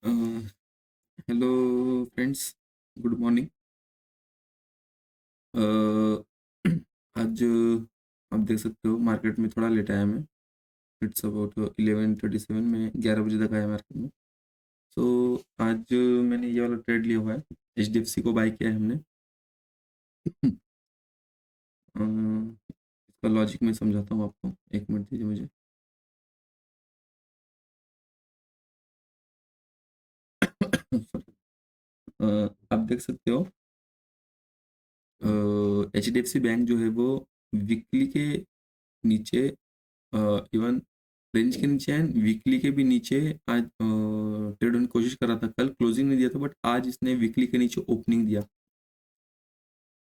Hello friends, good morning. आज आप देख सकते हो मार्केट में थोड़ा लेट आया मैं। इट्स अबाउट 11:37 में 11 बजे तक आया मार्केट में। सो आज मैंने ये वाला ट्रेड लिया हुआ है, एचडीएफसी को बाय किया है हमने। इसका लॉजिक मैं समझाता हूँ आपको, एक मिनट दीजिए मुझे। आप देख सकते हो एचडीएफसी बैंक जो है वो वीकली के नीचे, इवन रेंज के नीचे एंड वीकली के भी नीचे आज ट्रेड होने की कोशिश कर रहा था। कल क्लोजिंग नहीं दिया था, बट आज इसने वीकली के नीचे ओपनिंग दिया।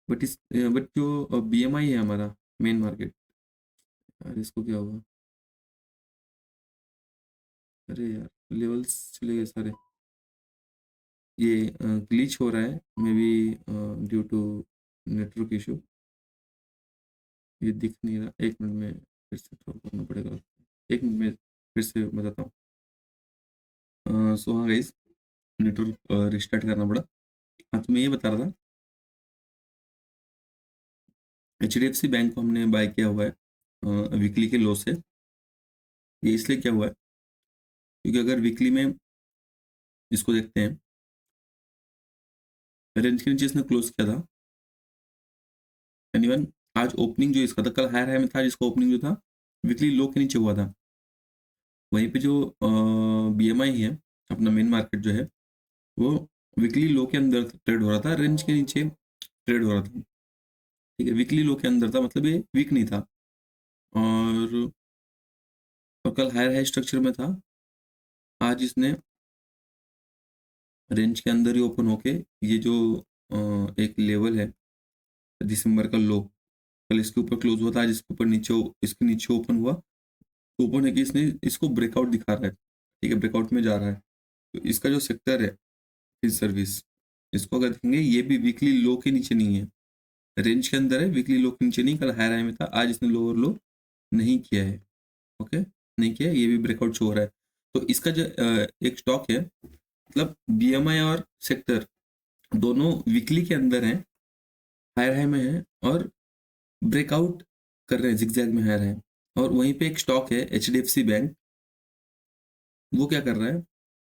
बट जो बीएमआई है हमारा मेन मार्केट, यार इसको क्या हुआ? अरे यार, लेवल्स चले गए सारे। ये ग्लिच हो रहा है, may be due to network issue. ये दिख नहीं रहा, एक मिनट में फिर से थोड़ा करना पड़ेगा। एक मिनट में फिर से बताता हूँ। सो हाँ गाइस, नेटवर्क रिस्टार्ट करना पड़ा। हाँ, तो मैं ये बता रहा था, एचडीएफसी बैंक को हमने बाय किया हुआ है वीकली के लो से। ये इसलिए क्या हुआ है क्योंकि अगर वीकली में इसको देखते हैं, रेंज के नीचे इसने क्लोज किया था। एंड इवन आज ओपनिंग जो इसका था, कल हायर हाई में था जिसका ओपनिंग जो था वीकली लो के नीचे हुआ था। वहीं पे जो बीएमआई है, अपना मेन मार्केट जो है, वो वीकली लो के अंदर ट्रेड हो रहा था, रेंज के नीचे ट्रेड हो रहा था। ठीक है, वीकली लो के अंदर था, मतलब ये वीक नहीं था। और, और कल हायर हाई स्ट्रक्चर में था। आज इसने रेंज के अंदर ही ओपन होके ये जो एक लेवल है दिसंबर का लो, कल इसके ऊपर क्लोज हुआ था, आज इसके ऊपर नीचे इसके नीचे ओपन हुआ। ओपन है कि इसने इसको ब्रेकआउट दिखा रहा है। ठीक है, ब्रेकआउट में जा रहा है। तो इसका जो सेक्टर है इस सर्विस, इसको अगर देखेंगे ये भी वीकली लो के नीचे नहीं है, रेंज के अंदर है, वीकली लो के नीचे नहीं। कल हायर हाई में था, आज इसने लोअर लो नहीं किया है। ओके, नहीं किया, ये भी ब्रेकआउट शो हो रहा है। तो इसका जो एक स्टॉक है, मतलब बीएमआई और सेक्टर दोनों वीकली के अंदर हैं, हायर हाई में है और ब्रेकआउट कर रहे हैं, जिगजैग में हायर है। और वहीं पे एक स्टॉक है एचडीएफसी बैंक, वो क्या कर रहा है,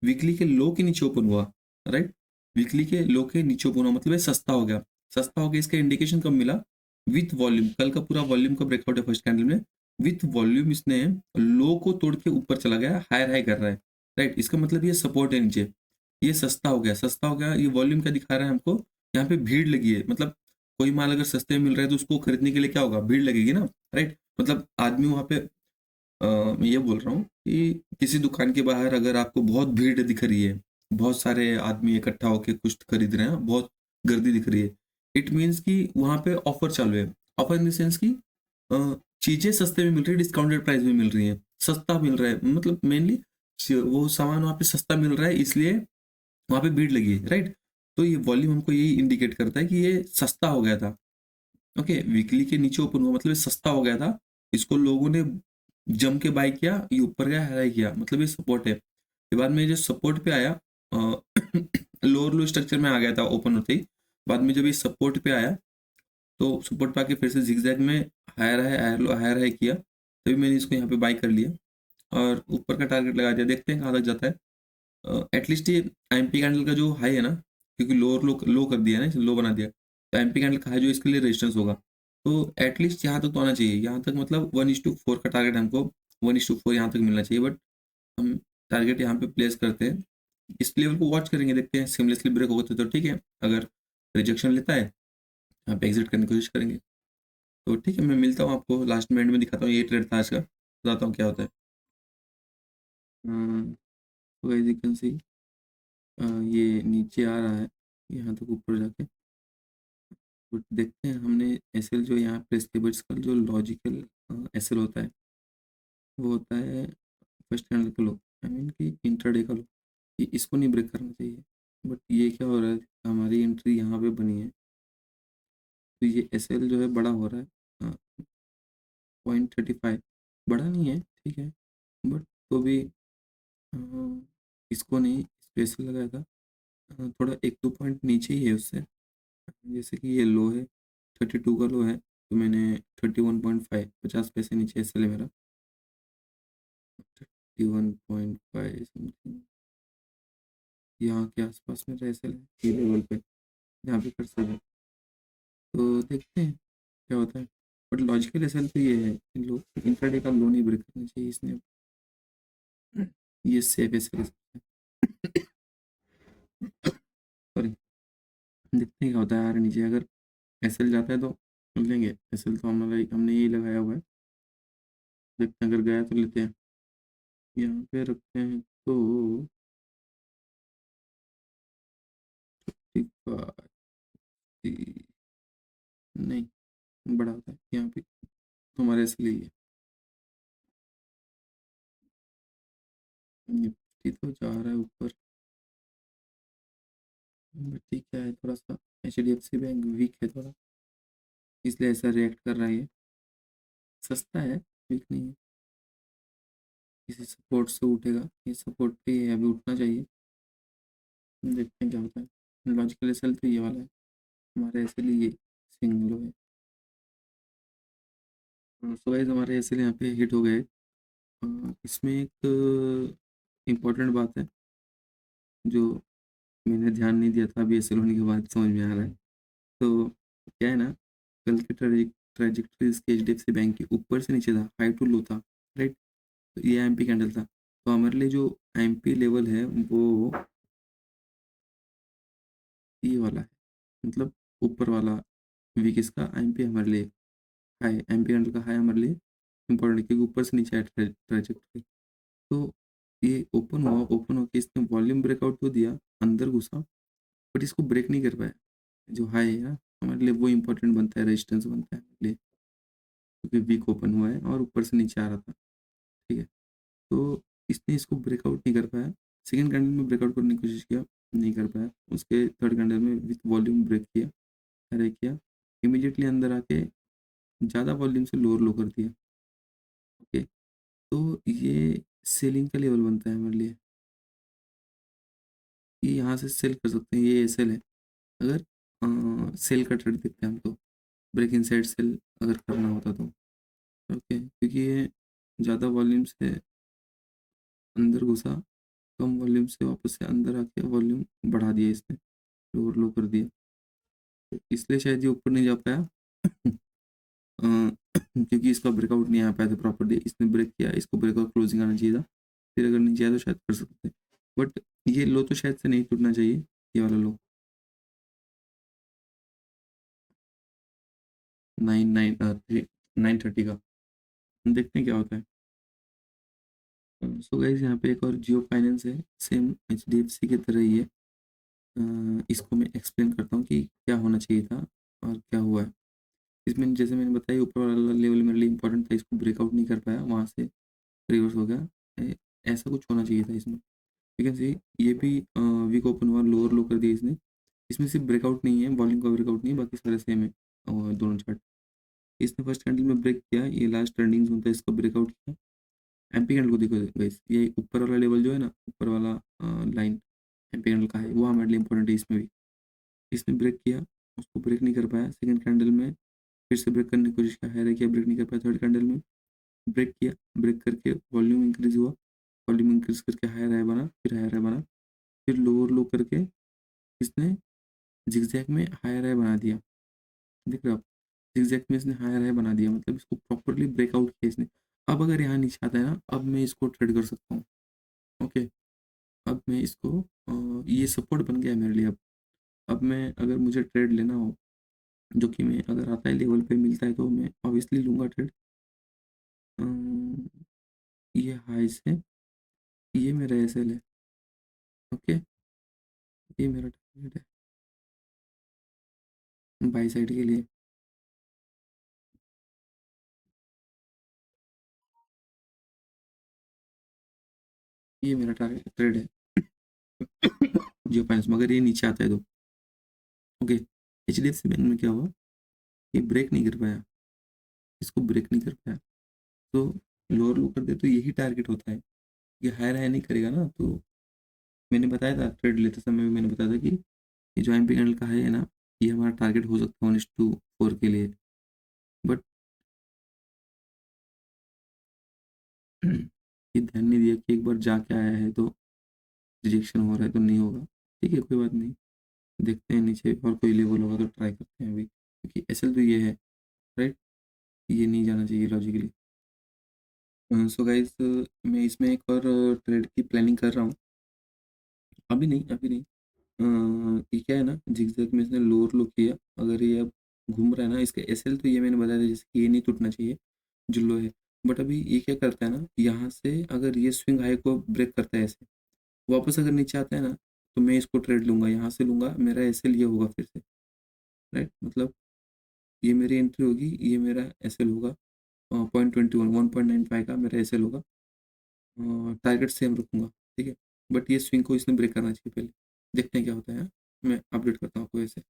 वीकली के लो के नीचे ओपन हुआ। राइट, वीकली के लो के नीचे ओपन हुआ, मतलब ये सस्ता हो गया। सस्ता हो गया, इसका इंडिकेशन कब मिला? विथ वॉल्यूम, कल का पूरा वॉल्यूम का ब्रेकआउट है फर्स्ट कैंडल में। विथ वॉल्यूम इसने लो को तोड़ के ऊपर चला गया, हायर हाई कर रहा है। राइट, इसका मतलब ये सपोर्ट है नीचे, ये सस्ता हो गया। सस्ता हो गया, ये वॉल्यूम क्या दिखा रहा है हमको? यहाँ पे भीड़ लगी है। मतलब कोई माल अगर सस्ते में मिल रहा है तो उसको खरीदने के लिए क्या होगा? भीड़ लगेगी ना। राइट, मतलब आदमी वहाँ पे, मैं ये बोल रहा हूँ कि किसी दुकान के बाहर अगर आपको बहुत भीड़ दिख रही है, बहुत सारे आदमी इकट्ठा होकर कुछ खरीद रहे हैं, बहुत गर्दी दिख रही है, इट मीन्स कि वहाँ पे ऑफर चालू है। ऑफर इन द सेंस कि चीजें सस्ते में मिल रही है, डिस्काउंटेड प्राइस में मिल रही है, सस्ता मिल रहा है, मतलब मेनली वो सामान वहाँ पे सस्ता मिल रहा है, इसलिए वहाँ पे भीड़ लगी है। राइट, तो ये वॉल्यूम हमको यही इंडिकेट करता है कि ये सस्ता हो गया था। ओके, वीकली के नीचे ओपन हुआ, मतलब ये सस्ता हो गया था। इसको लोगों ने जम के बाय किया, ये ऊपर गया, हाई किया, मतलब ये सपोर्ट है। फिर बाद में जो सपोर्ट पे आया, लोअर लो स्ट्रक्चर में आ गया था ओपन होते ही। बाद में जब ये सपोर्ट पे आया, तो सपोर्ट पे आके फिर से जिगजैग में higher high, higher low, higher high किया, तभी मैंने इसको यहाँ पे बाय कर लिया और ऊपर का टारगेट लगा दिया। देखते हैं कहाँ तक जाता है। एटलीस्ट ये एमपी कैंडल का जो हाई है ना, क्योंकि लोअर लो लो कर दिया है ना, लो बना दिया, तो एमपी कैंडल का हाई जो इसके लिए रेजिस्टेंस होगा, तो एटलीस्ट यहाँ तक तो आना चाहिए। यहाँ तक मतलब 1:4 का टारगेट हमको, 1:4 यहाँ तक मिलना चाहिए। बट हम टारगेट यहाँ पे प्लेस करते हैं, इस लेवल को वॉच करेंगे, देखते हैं सिमलेसली ब्रेक होगा तो ठीक है। अगर रिजेक्शन लेता है, यहाँ पे एग्जिट करने की कोशिश करेंगे। तो ठीक है, मैं मिलता हूँ आपको लास्ट मिनट में, दिखाता हूँ ये ट्रेड था आज का, बताता हूँ क्या होता है। तो गाइस यू कैन सी, ये नीचे आ रहा है यहाँ तक ऊपर जाके। बट देखते हैं, हमने एसएल जो यहाँ प्रेस्क्रिप्ट का जो लॉजिकल एसएल होता है, वो होता है फर्स्ट कैंडल का लो, आई मीन कि इंट्राडे का लो, कि इसको नहीं ब्रेक करना चाहिए। बट ये क्या हो रहा है, हमारी एंट्री यहाँ पे बनी है, तो ये एसएल जो है बड़ा हो रहा है, 0.35, बड़ा नहीं है, ठीक है, बट तो भी इसको नहीं, स्पेशल लगाया था, थोड़ा 1-2 पॉइंट नीचे ही है उससे। जैसे कि ये लो है, 32 का लो है, तो मैंने 31.5 50 पैसे नीचे एसएल है मेरा, 31.5 समथिंग यहाँ के आसपास मेरा एसएल है, ये लेवल पे यहाँ पे कर सकते हैं। तो देखते हैं क्या होता है। बट लॉजिकल एसएल तो ये है कि लो इंट्राडे का लो नहीं ब्रेक करना चाहिए इसने। ये सेफ एसएल है। सॉरी, देखते हैं क्या होता है यार। नीचे अगर एसएल जाता है तो लेंगे, एसएल तो हमने यही लगाया हुआ है। देखते हैं अगर गया तो लेते हैं। यहाँ पे रखते हैं तो ठीक बात नहीं बड़ा होता है यहाँ पे, तुम्हारे इसलिए निफ्टी तो जा रहा है ऊपर। निफ्टी क्या है, थोड़ा सा H D F C bank weak है थोड़ा, इसलिए ऐसा रिएक्ट कर रहा है ये। सस्ता है, वीक नहीं है। किसी सपोर्ट से उठेगा, ये सपोर्ट पे है, अभी उठना चाहिए। देखते हैं क्या होता है। लॉजिकल एसएल तो ये वाला है हमारे, ऐसे लिए सिंगल लो है। सो गाइस हमारे एसएल यहाँ पे हिट हो गए। इसमें एक इम्पोर्टेंट बात है जो मैंने ध्यान नहीं दिया था, अभी एसएल होने के बाद समझ में आ रहा है। तो क्या है ना, कल की ट्रेजेक्टरी इसके एचडीएफसी बैंक की ऊपर से नीचे था, हाई टू लो था, राइट। तो ये एमपी कैंडल था, तो हमारे लिए जो एमपी लेवल है वो ये वाला है, मतलब ऊपर वाला वीक इसका एमपी हमारे लिए हाई, एमपी कैंडल का हाई हमारे लिए इंपॉर्टेंट है क्योंकि ऊपर से नीचे है ट्रेजेक्टरी। तो ये ओपन हुआ, ओपन होकर इसने वॉल्यूम ब्रेकआउट तो दिया, अंदर घुसा, बट इसको ब्रेक नहीं कर पाया। जो हाई है ना हमारे लिए वो इम्पोर्टेंट बनता है, रेजिस्टेंस बनता है हमारे लिए, क्योंकि वीक ओपन हुआ है और ऊपर से नीचे आ रहा था, ठीक है। तो इसने इसको ब्रेकआउट नहीं कर पाया। सेकंड कैंडल में ब्रेकआउट करने की कोशिश किया, नहीं कर पाया। उसके थर्ड कैंडल में विथ वॉल्यूम ब्रेक किया, ब्रेक किया, इमीडिएटली अंदर आके ज़्यादा वॉल्यूम से लोअर लो कर दिया। ओके, तो ये सेलिंग का लेवल बनता है हमारे लिए, ये यहाँ से सेल कर सकते हैं, ये एसएल है। अगर सेल का ट्रेड देखते हैं हम तो ब्रेक इन साइड सेल अगर करना होता तो, ओके, क्योंकि ये ज़्यादा वॉल्यूम से अंदर घुसा, कम वॉल्यूम से वापस से अंदर आके वॉल्यूम बढ़ा दिया इसने, लोअर लो कर दिया, तो इसलिए शायद ये ऊपर नहीं जा पाया। क्योंकि इसका ब्रेकआउट नहीं आ पाया था प्रॉपर्ली, इसने ब्रेक किया, इसको ब्रेकआउट क्लोजिंग आना चाहिए था, फिर अगर नीचे आया तो शायद कर सकते थे। बट ये लो तो शायद से नहीं टूटना चाहिए, ये वाला लो 930 का। देखते हैं क्या होता है। सो गाइस यहाँ पे एक और जियो फाइनेंस है, सेम एचडीएफसी की तरह ही है। इसको मैं एक्सप्लेन करता हूँ कि क्या होना चाहिए था और क्या हुआ है। इसमें जैसे मैंने बताया ऊपर वाला लेवल मेरे लिए इंपॉर्टेंट था, इसको ब्रेकआउट नहीं कर पाया, वहाँ से रिवर्स हो गया। ऐसा कुछ होना चाहिए था इसमें, ठीक है जी। ये भी वीक ओपन हुआ, लोअर लो कर दिया इसने। इसमें सिर्फ ब्रेकआउट नहीं है, वॉल्यूम का ब्रेकआउट नहीं है, बाकी सारे सेम है दोनों चार्ट। इसने फर्स्ट कैंडल में ब्रेक किया, ये लास्ट ट्रेंडिंग जोन था, इसका ब्रेकआउट किया। एमपी कैंडल को देखो गाइस, ये ऊपर वाला लेवल जो है ना, ऊपर वाला लाइन एमपी कैंडल का है, वो हमारे लिए इंपॉर्टेंट है इसमें भी। इसने ब्रेक किया, उसको ब्रेक नहीं कर पाया। सेकंड कैंडल में फिर से ब्रेक करने की कोशिश किया, हाई किया, ब्रेक नहीं कर पाया। थर्ड कैंडल में ब्रेक किया, ब्रेक करके वॉल्यूम इंक्रीज हुआ, वॉल्यूम इंक्रीज करके हायर हाई बना, फिर हायर हाई बना, फिर लोअर लो करके इसने जिगजैग में हायर हाई बना दिया। देख रहे हो आप, जिगजैग में इसने हायर हाई बना दिया, मतलब इसको प्रॉपरली ब्रेकआउट किया इसने। अब अगर यहाँ नीचे आता है ना, अब मैं इसको ट्रेड कर सकता हूँ। ओके, अब मैं इसको ये सपोर्ट बन गया है मेरे लिए। अब मैं अगर मुझे ट्रेड लेना हो, जो कि मैं अगर आता है लेवल पे मिलता है तो मैं ऑब्वियसली लूँगा ट्रेड। ये हाई से, ये मेरा एसएल है, ओके, ये मेरा टारगेट है बाई साइड के लिए। ये मेरा टारगेट ट्रेड है जियो फाइनेंस में, अगर ये नीचे आता है तो। Okay, H D F C bank में क्या हुआ, ये ब्रेक नहीं कर पाया, इसको ब्रेक नहीं कर पाया, तो लोअर लो कर दे तो यही टारगेट होता है। ये हायर हाई नहीं करेगा ना, तो मैंने बताया था ट्रेड लेते समय भी मैंने बताया था कि ये जो एमपी कैंडल का है ना, ये हमारा टारगेट हो सकता है 1:4 के लिए, बट ये ध्यान नहीं दिया कि एक बार जाके आया है तो रिजेक्शन हो रहा है तो नहीं होगा। ठीक है, कोई बात नहीं, देखते हैं नीचे और कोई लेवल होगा तो ट्राई करते हैं अभी, क्योंकि एसएल तो ये है, राइट, ये नहीं जाना चाहिए लॉजिकली। सो गाइस, मैं इसमें एक और ट्रेड की प्लानिंग कर रहा हूँ। अभी नहीं, अभी नहीं। ये क्या है ना, जिगजैग में इसने लोअर लो किया, अगर ये अब घूम रहा है ना, इसका एसएल तो ये मैंने बताया था जैसे कि ये नहीं टूटना चाहिए जो लो है। बट अभी ये क्या करता है ना, यहाँ से अगर ये स्विंग हाई को ब्रेक करता है ऐसे, वापस अगर नीचे आता है ना, तो मैं इसको ट्रेड लूंगा, यहाँ से लूंगा, मेरा एसएल ये होगा फिर से, राइट, मतलब ये मेरी एंट्री होगी, ये मेरा एसएल होगा, 0.21 1.95 का मेरा एसएल होगा, टारगेट सेम रखूंगा। ठीक है, बट ये स्विंग को इसने ब्रेक करना चाहिए पहले, देखते हैं क्या होता है। मैं अपडेट करता हूँ आपको ऐसे।